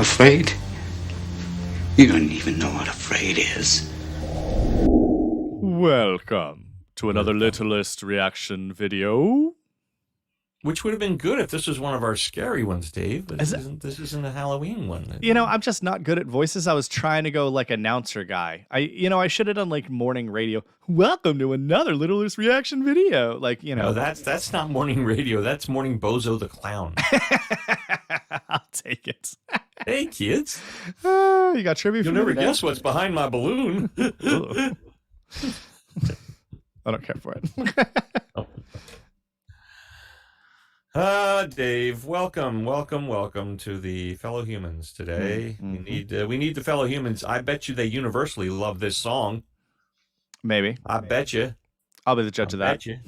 Afraid? You don't even know what afraid is. Welcome to another Littlest reaction video. Which would have been good if this was one of our scary ones, Dave. But this isn't a Halloween one. You know, I'm just not good at voices. I was trying to go like announcer guy. I should have done like morning radio. Welcome to another Littlest reaction video. Like, you know. No, that's not morning radio. That's morning Bozo the Clown. I'll take it. Hey, kids. You got trivia for You'll me never today? guess what's behind my balloon. I don't care for it. Dave, welcome to the fellow humans today. Mm-hmm. We need the fellow humans. I bet you they universally love this song. Maybe. I bet you. I'll be the judge of that. Bet you.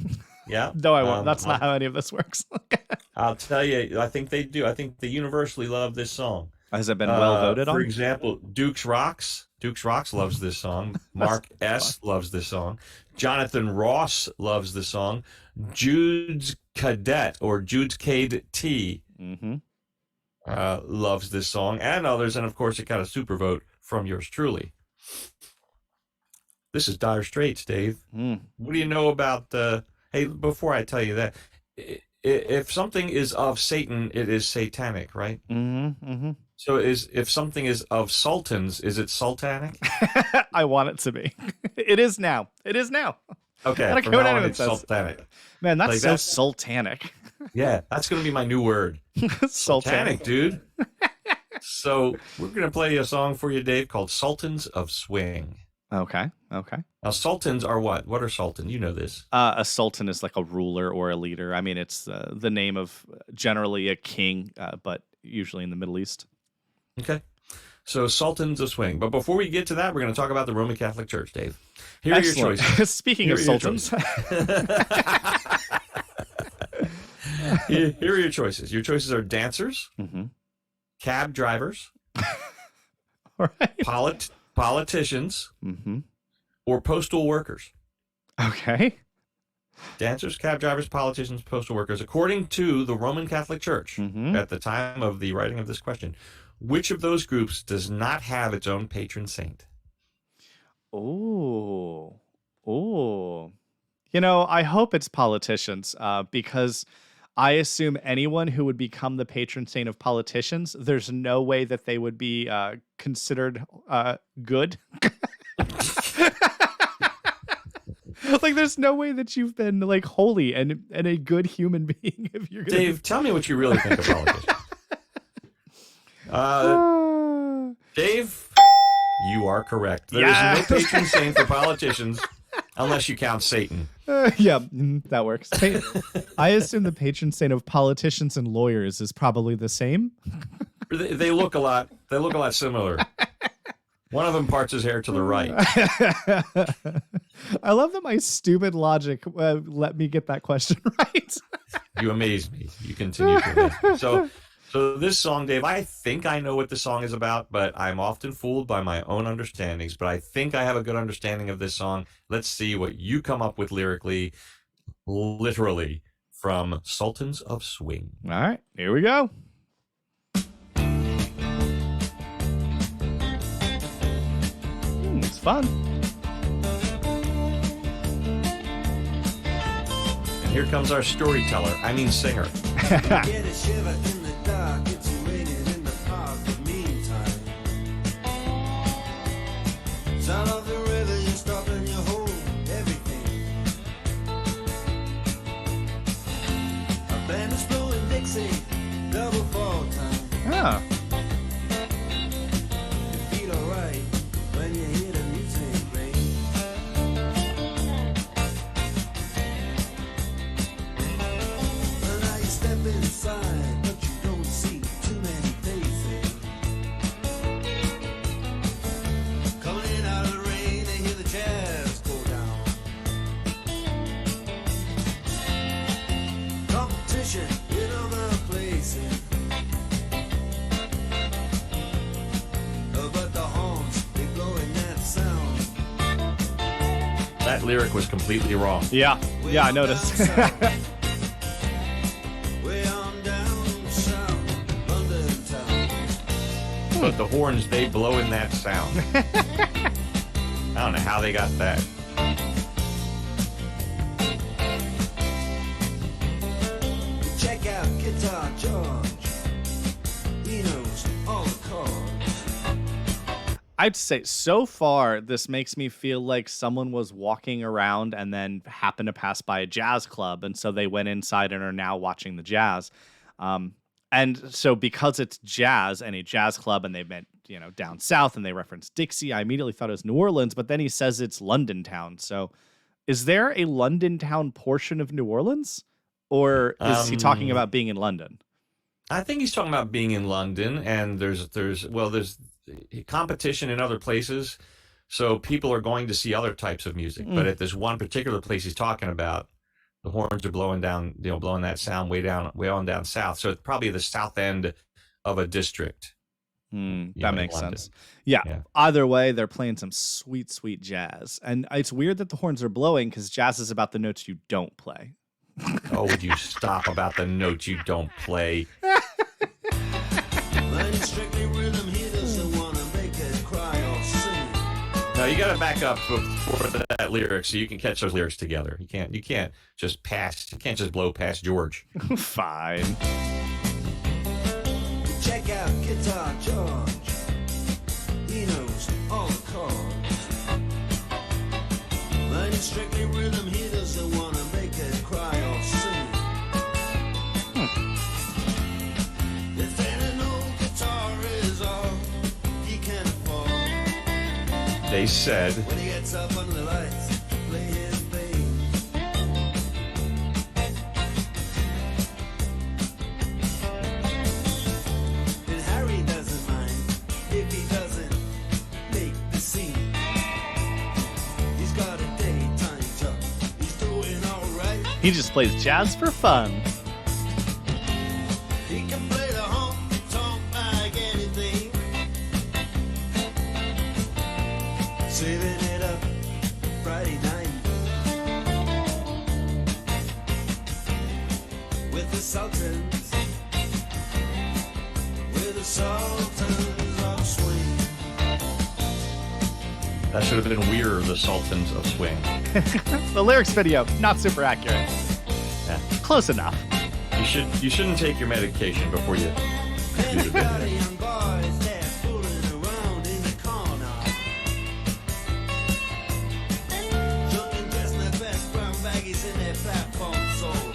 Yeah. No, I won't. That's not how any of this works. I'll tell you, I think they do. I think they universally love this song. Has it been well voted on? For example, Duke's Rocks loves this song. Mark S. loves this song. Jonathan Ross loves this song. Jude's Cadet or Jude's Cade T loves this song, and others, and of course it got a super vote from yours truly. This is Dire Straits, Dave. What do you know about hey, before I tell you that, if something is of Satan, it is satanic, right? So if something is of Sultans, is it sultanic? I want it to be. It is now. It is now. Okay, from now on it's sultanic. Man, that's so sultanic. Yeah, that's going to be my new word. Sultanic, dude. So we're going to play a song for you, Dave, called Sultans of Swing. Okay. Now, sultans are what? What are sultans? You know this. A sultan is like a ruler or a leader. I mean, it's the name of generally a king, but usually in the Middle East. Okay. So Sultans of Swing. But before we get to that, we're going to talk about the Roman Catholic Church, Dave. Here are your choices. Speaking of sultans. Here are your choices. Your choices are dancers, cab drivers, All right. politicians, or postal workers. Okay. Dancers, cab drivers, politicians, postal workers. According to the Roman Catholic Church, at the time of the writing of this question, which of those groups does not have its own patron saint? Oh. You know, I hope it's politicians, because I assume anyone who would become the patron saint of politicians, there's no way that they would be considered good. Like, there's no way that you've been like holy and a good human being if you're gonna Dave, tell me what you really think of politicians. Dave, you are correct. There is no patron saint for politicians unless you count Satan. Yeah, that works. I assume the patron saint of politicians and lawyers is probably the same. They look a lot. They look a lot similar. One of them parts his hair to the right. I love that my stupid logic let me get that question right. You amaze me. You continue to amaze me. So this song, Dave, I think I know what the song is about, but I'm often fooled by my own understandings. But I think I have a good understanding of this song. Let's see what you come up with lyrically, literally, from Sultans of Swing. All right, here we go. It's fun. And here comes our storyteller, singer. Get a shiver in the dark, it's raining in the park, but meantime, sound of the river, you stop and you hold everything. A band is blowing Dixie, double fall time. Yeah. You feel alright when you hear the music ring. Well, now you step inside, but you don't see too many faces. Coming in out of the rain, they hear the jazz go down. Competition in other places. But the horns, they blowing that sound. That lyric was completely wrong. Yeah, I noticed. Way on down south, London town. But the horns, they blow in that sound. I don't know how they got that. Check out Guitar George. He knows all the chords. I'd say so far, this makes me feel like someone was walking around and then happened to pass by a jazz club. And so they went inside and are now watching the jazz. And so because it's jazz and a jazz club and they meant, down south and they referenced Dixie, I immediately thought it was New Orleans, but then he says it's London town. So is there a London town portion of New Orleans? Or is he talking about being in London? I think he's talking about being in London, and there's competition in other places, so people are going to see other types of music. But at this one particular place he's talking about, the horns are blowing down, blowing that sound way on down south. So it's probably the south end of a district. That makes sense. Yeah. Either way, they're playing some sweet, sweet jazz, and it's weird that the horns are blowing because jazz is about the notes you don't play. Oh, would you stop about the notes you don't play? Strictly rhythm, he doesn't want to make it cry or sing. No, you got to back up before that lyric so you can catch those lyrics together. You can't just blow past George. Fine. Check out Guitar George. He knows all the chords. Learning strictly rhythm, he doesn't want to make it cry or sing. If any old guitar is all he can afford, They said, when he gets up under the lights to play his thing. And Harry doesn't mind if he doesn't make the scene. He's got a daytime job, he's doing alright. He just plays jazz for fun. He can play the honky-tonk like anything. Saving it up Friday night with the Sultans, with the Sultans of Swing. that should have been We're the Sultans of Swing. The lyrics video, not super accurate. Yeah. Close enough. You shouldn't take your medication before you do the And a lot of video. young boys there fooling around in the corner. Looking dressed in their best brown baggies in their platform soles.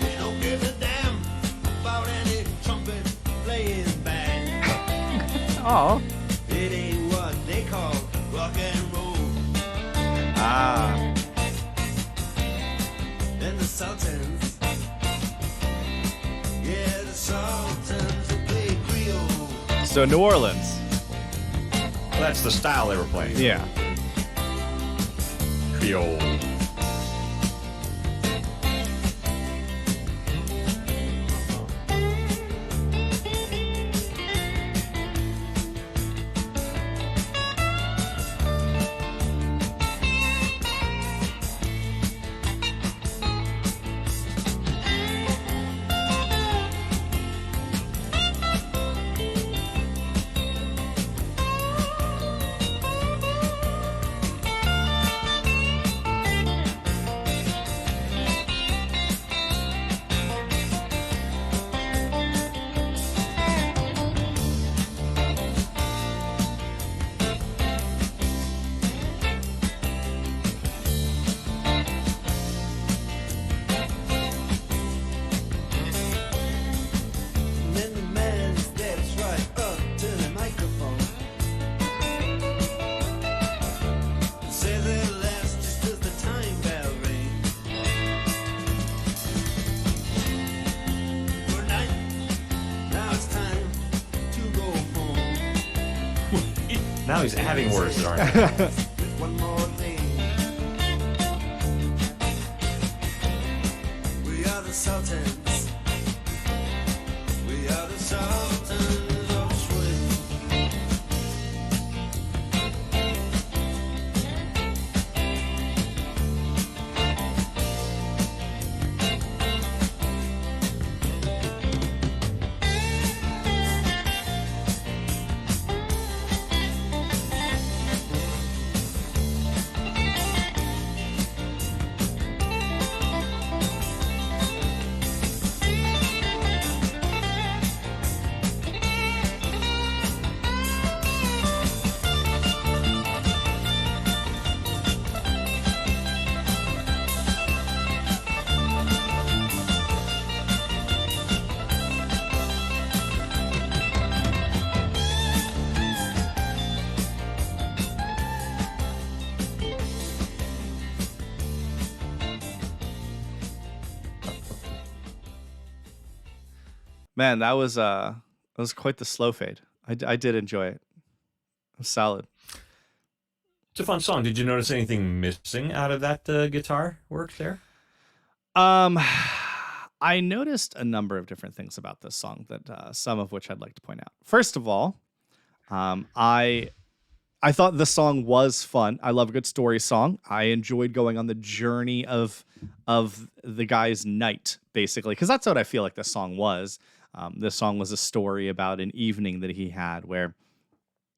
They don't give a damn about any trumpet playing band. Oh. It ain't what they call rock and roll. Ah. And the Sultans, yeah, the Sultans that play Creole. So New Orleans. That's the style they were playing. Yeah. Creole. And then the man steps right up to the microphone. Says it'll last just as the time bell rings. Good night. Now it's time to go home. Now he's adding words that aren't there. With one more thing. We are the Sultans. We are the Sultans of Swing. Man, that was quite the slow fade. I did enjoy it. It was solid. It's a fun song. Did you notice anything missing out of that guitar work there? Um, I noticed a number of different things about this song that some of which I'd like to point out. First of all, I thought the song was fun. I love a good story song. I enjoyed going on the journey of the guy's night, basically, because that's what I feel like this song was. This song was a story about an evening that he had where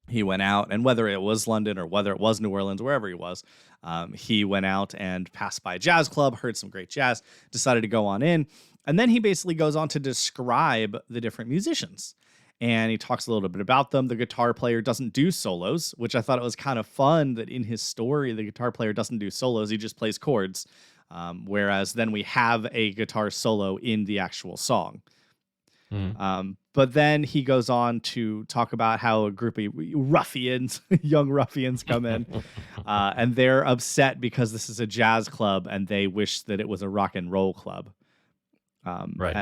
he went out, and whether it was London or whether it was New Orleans, wherever he was, he went out and passed by a jazz club, heard some great jazz, decided to go on in, and then he basically goes on to describe the different musicians. And he talks a little bit about them. The guitar player doesn't do solos, which I thought it was kind of fun that in his story, the guitar player doesn't do solos. He just plays chords. Whereas then we have a guitar solo in the actual song. But then he goes on to talk about how a group of ruffians, young ruffians come in, and they're upset because this is a jazz club and they wish that it was a rock and roll club. Right.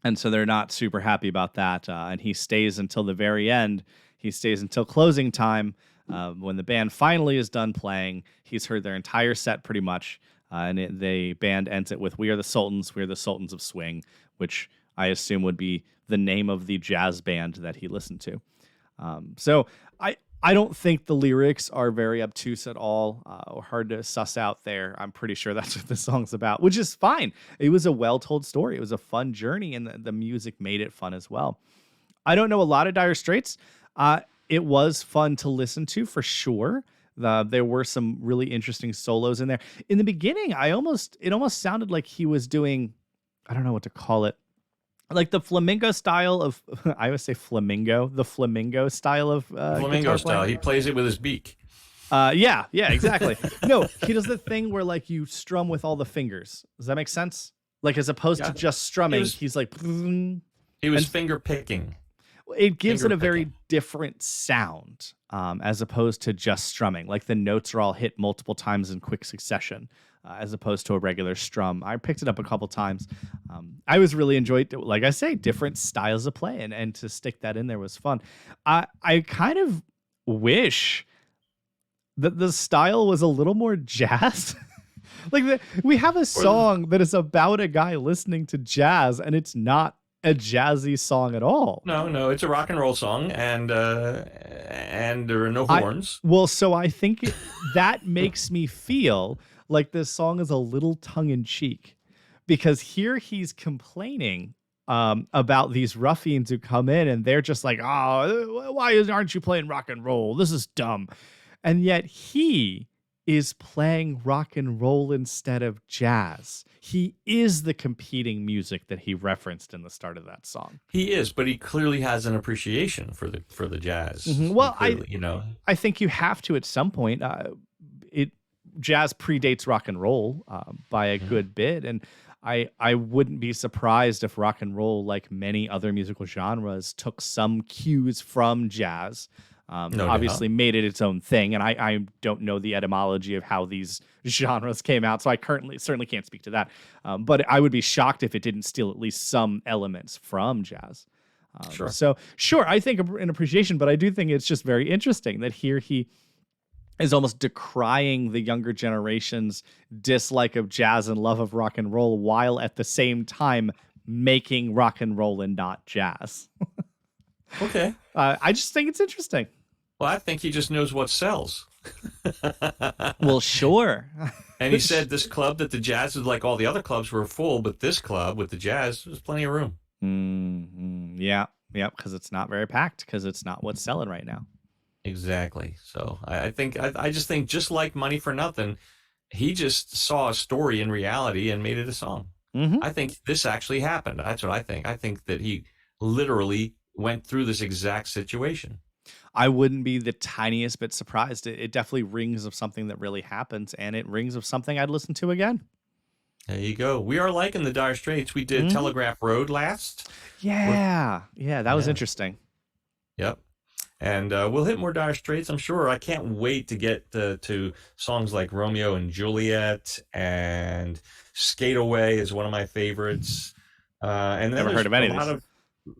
And so they're not super happy about that. And he stays until the very end. He stays until closing time when the band finally is done playing. He's heard their entire set pretty much. The band ends it with "We are the Sultans. We are the Sultans of Swing," which I assume would be the name of the jazz band that he listened to. So I don't think the lyrics are very obtuse at all or hard to suss out there. I'm pretty sure that's what the song's about, which is fine. It was a well-told story. It was a fun journey, and the music made it fun as well. I don't know a lot of Dire Straits. It was fun to listen to for sure. There were some really interesting solos in there. In the beginning, it almost sounded like he was doing, I don't know what to call it, like the flamingo style of, I always say flamingo, the flamingo style of Flamingo style. He plays it with his beak. Yeah, exactly. No, he does the thing where like you strum with all the fingers. Does that make sense? Like as opposed to just strumming, he's like. He was finger picking. It gives it a very different sound as opposed to just strumming. Like the notes are all hit multiple times in quick succession. As opposed to a regular strum. I picked it up a couple times. I was really enjoyed, like I say, different styles of play, and to stick that in there was fun. I kind of wish that the style was a little more jazz. We have a song that is about a guy listening to jazz, and it's not a jazzy song at all. No, it's a rock and roll song, and there are no horns. So I think that makes me feel like this song is a little tongue-in-cheek, because here he's complaining about these ruffians who come in and they're just like, oh, why aren't you playing rock and roll? This is dumb. And yet he is playing rock and roll instead of jazz. He is the competing music that he referenced in the start of that song. He is, but he clearly has an appreciation for the jazz. Mm-hmm. Well, I think you have to at some point. Jazz predates rock and roll by a good bit, and I wouldn't be surprised if rock and roll, like many other musical genres, took some cues from jazz. Obviously made it its own thing, and I don't know the etymology of how these genres came out, so I certainly can't speak to that. But I would be shocked if it didn't steal at least some elements from jazz. Sure. So sure, I think an appreciation, but I do think it's just very interesting that here he is almost decrying the younger generation's dislike of jazz and love of rock and roll, while at the same time making rock and roll and not jazz. Okay. I just think it's interesting. Well, I think he just knows what sells. Well, sure. And he said this club that the jazz is like all the other clubs were full, but this club with the jazz, there's plenty of room. Mm-hmm. Yeah, because it's not very packed, because it's not what's selling right now. Exactly. So I just think just like Money for Nothing, he just saw a story in reality and made it a song. Mm-hmm. I think this actually happened. That's what I think. I think that he literally went through this exact situation. I wouldn't be the tiniest bit surprised. It definitely rings of something that really happened, and it rings of something I'd listen to again. There you go. We are liking the Dire Straits. We did Telegraph Road last. Yeah, that was interesting. Yep. And we'll hit more Dire Straits, I'm sure. I can't wait to get to songs like Romeo and Juliet, and Skate Away is one of my favorites. And then Never heard there's of any a of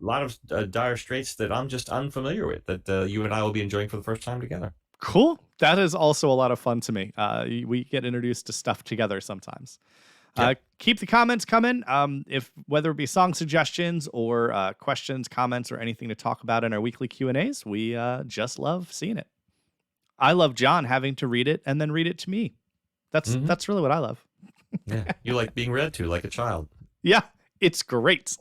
lot these. of Dire Straits that I'm just unfamiliar with that you and I will be enjoying for the first time together. Cool. That is also a lot of fun to me. We get introduced to stuff together sometimes. Yep. Keep the comments coming. If whether it be song suggestions or questions, comments, or anything to talk about in our weekly Q&As, we just love seeing it. I love John having to read it and then read it to me. That's really what I love. Yeah, you like being read to like a child. Yeah, it's great.